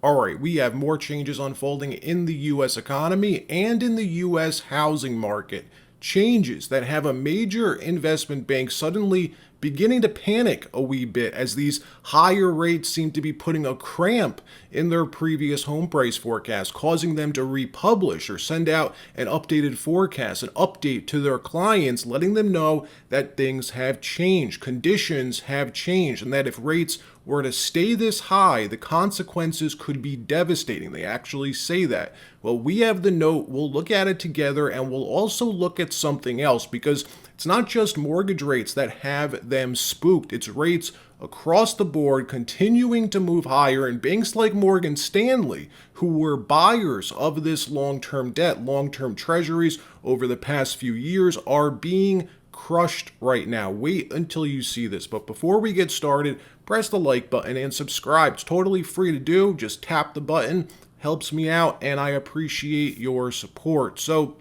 All right, we have more changes unfolding in the U.S. economy and in the U.S. housing market. Changes that have a major investment bank suddenly beginning to panic a wee bit as these higher rates seem to be putting a cramp in their previous home price forecast, causing them to republish or send out an updated forecast, an update to their clients, letting them know that things have changed, conditions have changed, and that if rates were to stay this high, the consequences could be devastating. They actually say that. Well, we have the note. We'll look at it together, and we'll also look at something else, because it's not just mortgage rates that have them spooked. It's rates across the board continuing to move higher, and banks like Morgan Stanley, who were buyers of this long-term debt, long-term treasuries over the past few years, are being crushed right now. Wait until you see this. But before we get started, press the like button and subscribe. It's totally free to do. Just tap the button. Helps me out, and I appreciate your support. So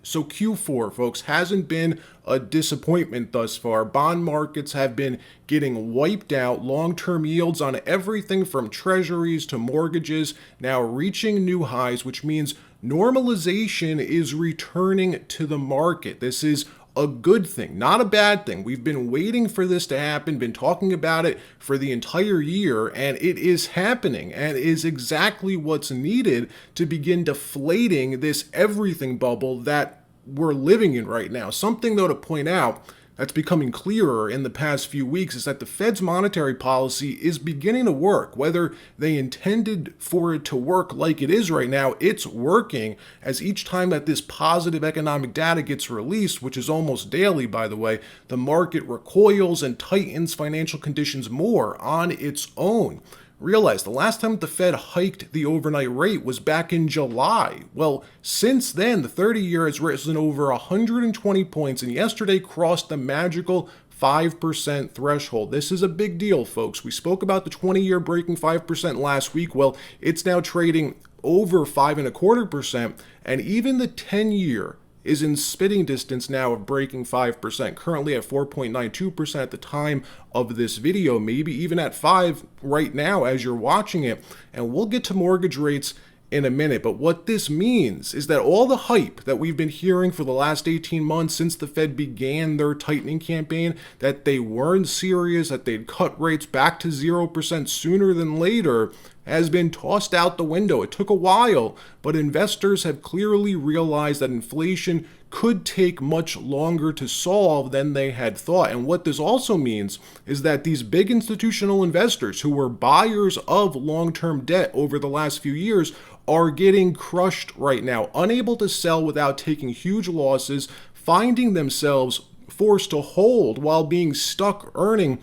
Q4, folks, hasn't been a disappointment thus far. Bond markets have been getting wiped out. Long-term yields on everything from treasuries to mortgages now reaching new highs, which means normalization is returning to the market. This is a good thing, not a bad thing. We've been waiting for this to happen, been talking about it for the entire year, and it is happening and is exactly what's needed to begin deflating this everything bubble that we're living in right now. Something, though, to point out that's becoming clearer in the past few weeks is that the Fed's monetary policy is beginning to work. Whether they intended for it to work like it is right now, it's working, as each time that this positive economic data gets released, which is almost daily, by the way, the market recoils and tightens financial conditions more on its own. Realize the last time the Fed hiked the overnight rate was back in July. Well, since then, the 30-year has risen over 120 points and yesterday crossed the magical 5% threshold. This is a big deal, folks. We spoke about the 20-year breaking 5% last week. Well, it's now trading over 5.25%, and even the 10-year is in spitting distance now of breaking 5%, currently at 4.92% at the time of this video, maybe even at 5 right now as you're watching it. And we'll get to mortgage rates in a minute, but what this means is that all the hype that we've been hearing for the last 18 months since the Fed began their tightening campaign, that they weren't serious, that they'd cut rates back to 0% sooner than later, has been tossed out the window. It took a while, but investors have clearly realized that inflation could take much longer to solve than they had thought. And what this also means is that these big institutional investors who were buyers of long-term debt over the last few years are getting crushed right now, unable to sell without taking huge losses, finding themselves forced to hold while being stuck earning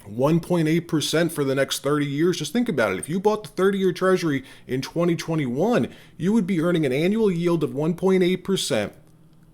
1.8% for the next 30 years. Just think about it. If you bought the 30-year treasury in 2021, you would be earning an annual yield of 1.8%,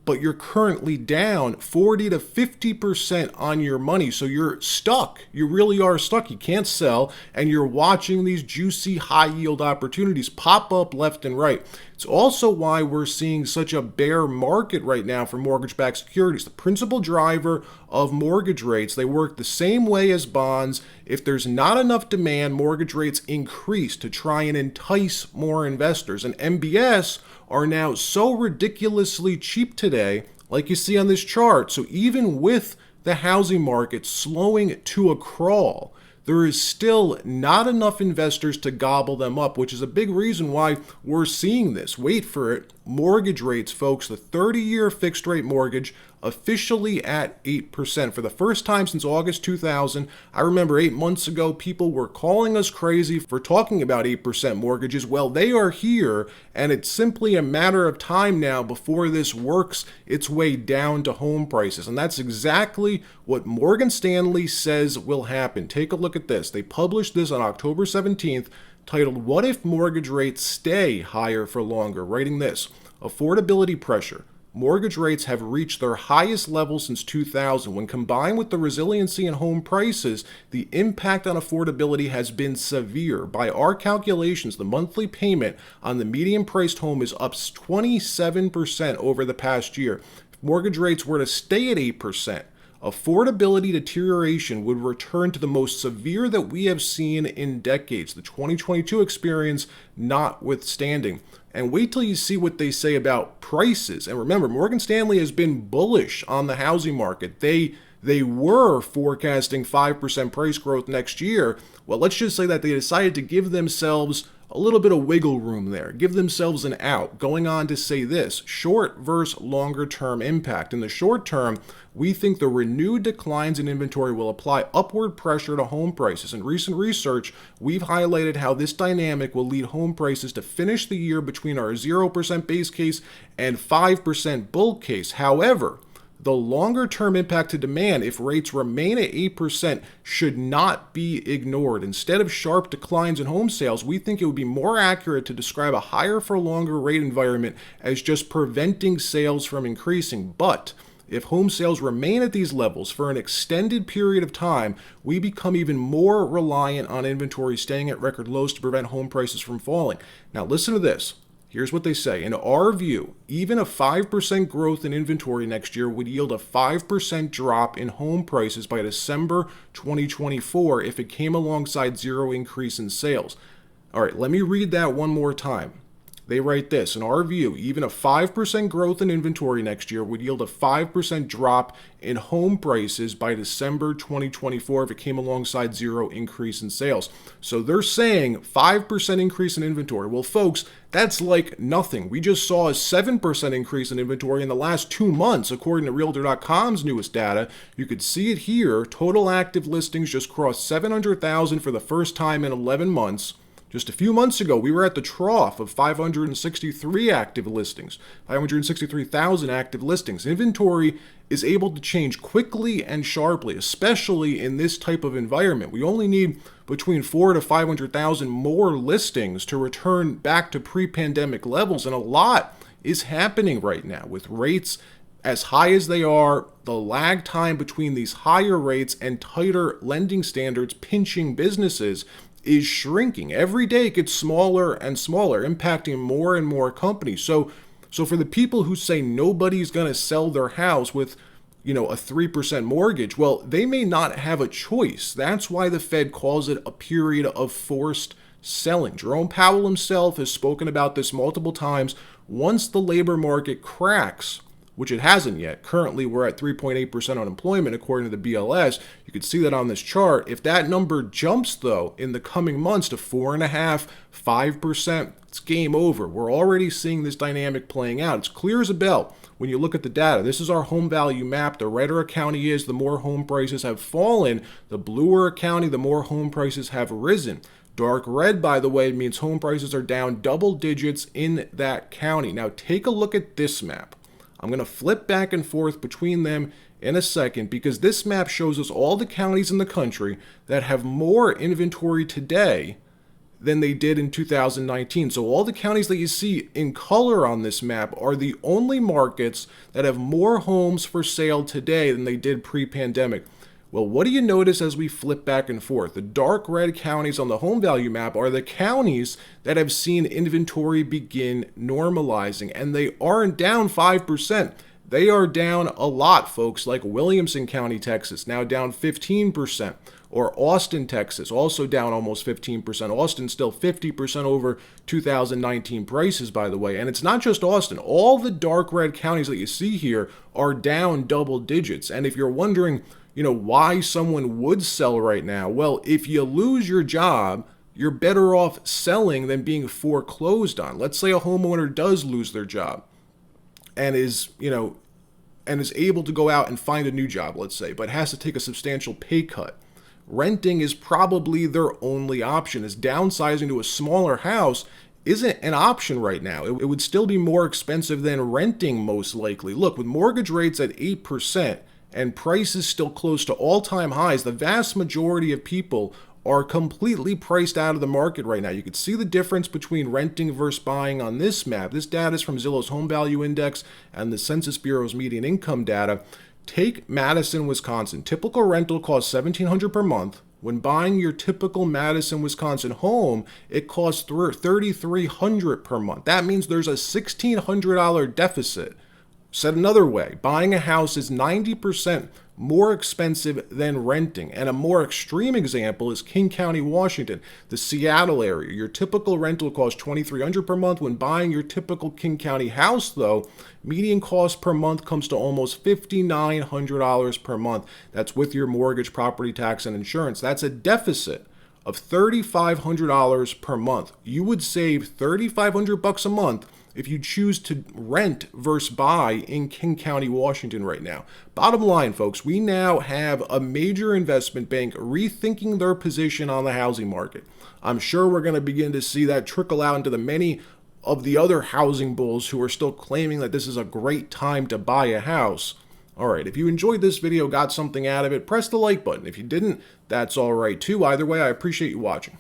but you're currently down 40 to 50% on your money. So you're stuck. You really are stuck. You can't sell, and you're watching these juicy high yield opportunities pop up left and right. It's also why we're seeing such a bear market right now for mortgage-backed securities. The principal driver of mortgage rates, they work the same way as bonds. If there's not enough demand, mortgage rates increase to try and entice more investors. And MBS are now so ridiculously cheap today, like you see on this chart. So even with the housing market slowing to a crawl, there is still not enough investors to gobble them up, which is a big reason why we're seeing this. Wait for it. Mortgage rates, folks, the 30-year fixed rate mortgage officially at 8% for the first time since August 2000. I remember 8 months ago, people were calling us crazy for talking about 8% mortgages. Well, they are here, and it's simply a matter of time now before this works its way down to home prices. And that's exactly what Morgan Stanley says will happen. Take a look at this. They published this on October 17th, titled, "What if mortgage rates stay higher for longer?" Writing this: affordability pressure. Mortgage rates have reached their highest level since 2000. When combined with the resiliency in home prices, the impact on affordability has been severe. By our calculations, the monthly payment on the median-priced home is up 27% over the past year. If mortgage rates were to stay at 8%, affordability deterioration would return to the most severe that we have seen in decades, the 2022 experience notwithstanding. And wait till you see what they say about prices. And remember, Morgan Stanley has been bullish on the housing market. They were forecasting 5% price growth next year. Well, let's just say that they decided to give themselves a little bit of wiggle room there, give themselves an out, going on to say this: short versus longer term impact. In the short term, we think the renewed declines in inventory will apply upward pressure to home prices. In recent research, we've highlighted how this dynamic will lead home prices to finish the year between our 0% base case and 5% bull case. However, the longer-term impact to demand, if rates remain at 8%, should not be ignored. Instead of sharp declines in home sales, we think it would be more accurate to describe a higher for longer rate environment as just preventing sales from increasing. But if home sales remain at these levels for an extended period of time, we become even more reliant on inventory staying at record lows to prevent home prices from falling. Now listen to this. Here's what they say. In our view, even a 5% growth in inventory next year would yield a 5% drop in home prices by December 2024 if it came alongside zero increase in sales. All right, let me read that one more time. They write this: in our view, even a 5% growth in inventory next year would yield a 5% drop in home prices by December 2024 if it came alongside zero increase in sales. So they're saying 5% increase in inventory. Well, folks, that's like nothing. We just saw a 7% increase in inventory in the last 2 months, according to Realtor.com's newest data. You could see it here. Total active listings just crossed 700,000 for the first time in 11 months. Just a few months ago, we were at the trough of 563 active listings, 563,000 active listings. Inventory is able to change quickly and sharply, especially in this type of environment. We only need between 400,000 to 500,000 more listings to return back to pre-pandemic levels, and a lot is happening right now with rates as high as they are. The lag time between these higher rates and tighter lending standards pinching businesses is shrinking. Every day it gets smaller and smaller, impacting more and more companies. So for the people who say nobody's going to sell their house with, a 3% mortgage, well, they may not have a choice. That's why the Fed calls it a period of forced selling. Jerome Powell himself has spoken about this multiple times. Once the labor market cracks, which it hasn't yet. Currently, we're at 3.8% unemployment, according to the BLS. You can see that on this chart. If that number jumps, though, in the coming months to 4.5%, 5%, it's game over. We're already seeing this dynamic playing out. It's clear as a bell when you look at the data. This is our home value map. The redder a county is, the more home prices have fallen. The bluer a county, the more home prices have risen. Dark red, by the way, means home prices are down double digits in that county. Now, take a look at this map. I'm going to flip back and forth between them in a second because this map shows us all the counties in the country that have more inventory today than they did in 2019. So all the counties that you see in color on this map are the only markets that have more homes for sale today than they did pre-pandemic. Well, what do you notice as we flip back and forth? The dark red counties on the home value map are the counties that have seen inventory begin normalizing, and they aren't down 5%. They are down a lot, folks, like Williamson County, Texas, now down 15%, or Austin, Texas, also down almost 15%. Austin still 50% over 2019 prices, by the way. And it's not just Austin. All the dark red counties that you see here are down double digits. And if you're wondering, why someone would sell right now, well, if you lose your job, you're better off selling than being foreclosed on. Let's say a homeowner does lose their job and is able to go out and find a new job, let's say, but has to take a substantial pay cut. Renting is probably their only option, as downsizing to a smaller house isn't an option right now. It would still be more expensive than renting, most likely. Look, with mortgage rates at 8%, and prices still close to all-time highs, the vast majority of people are completely priced out of the market right now. You can see the difference between renting versus buying on this map. This data is from Zillow's Home Value Index and the Census Bureau's median income data. Take Madison, Wisconsin. Typical rental costs $1,700 per month. When buying your typical Madison, Wisconsin home, it costs $3,300 per month. That means there's a $1,600 deficit Said another way, buying a house is 90% more expensive than renting. And a more extreme example is King County, Washington, the Seattle area. Your typical rental costs $2,300 per month. When buying your typical King County house, though, median cost per month comes to almost $5,900 per month. That's with your mortgage, property tax, and insurance. That's a deficit of $3,500 per month. You would save $3,500 a month if you choose to rent versus buy in King County, Washington right now. Bottom line, folks, we now have a major investment bank rethinking their position on the housing market. I'm sure we're going to begin to see that trickle out into the many of the other housing bulls who are still claiming that this is a great time to buy a house. All right, if you enjoyed this video, got something out of it, press the like button. If you didn't, that's all right too. Either way, I appreciate you watching.